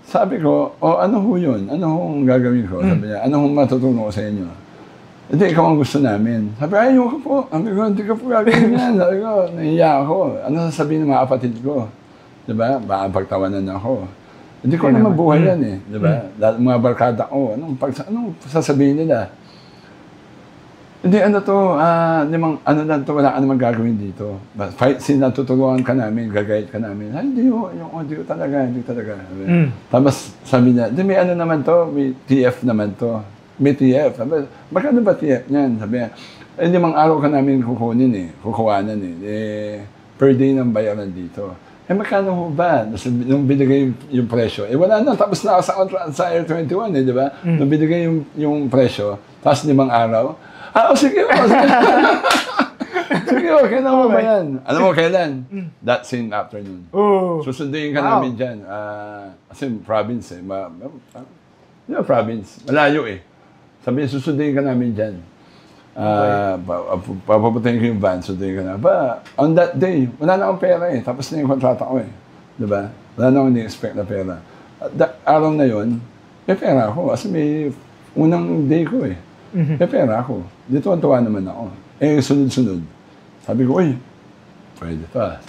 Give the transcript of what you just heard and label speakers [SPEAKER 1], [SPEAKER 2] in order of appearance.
[SPEAKER 1] Sabi ko, ano ho yun? Ano hong gagawin ko? Sabi niya, ano hong matutunan ko sa inyo? Hindi, ikaw ang gusto namin. Sabi, ayoko po. Sabi ko, hindi ka po gagawin yan. Sabi ko, nahiya ako. Ano sasabihin ng mga kapatid ko? Diba? Baka pagtawanan ako. Hindi ko naman buhay yan eh. Diba? Mga barkada ko, anong sasabihin nila? Hindi, ano to, ano lang to, wala ka naman gagawin dito. Sinatutulungan ka namin, gagayit ka namin. Ay, hindi ko talaga. Tapos sabi niya, may ano naman to, may TF naman to. May TF. Sabi, magkano ba TF niyan? Sabi niya, 5 araw ka namin kukuhanan eh. Per day ng bayaran dito. Magkano ho ba? Nung binigay yung presyo, wala na, tapos na sa Air 21 di ba? Nung binigay yung presyo, tapos 5 araw, sige, sige, okay na mo ba yan? Alam mo kailan? That same afternoon. Susunduin ka namin dyan. Kasi province eh. Province. Malayo eh. Sabi niya, susunduin ka namin dyan. Papapuntahin ko yung van, sunduin ka na. On that day, wala na akong pera eh. Tapos na yung kontrata ko eh. Diba? Wala na akong ni-expect na pera. Araw na yun, may pera ako. Kasi may unang day ko eh. May pera ako. Dito ang tuwa naman ako. Sunod-sunod. Sabi ko, pwede pa.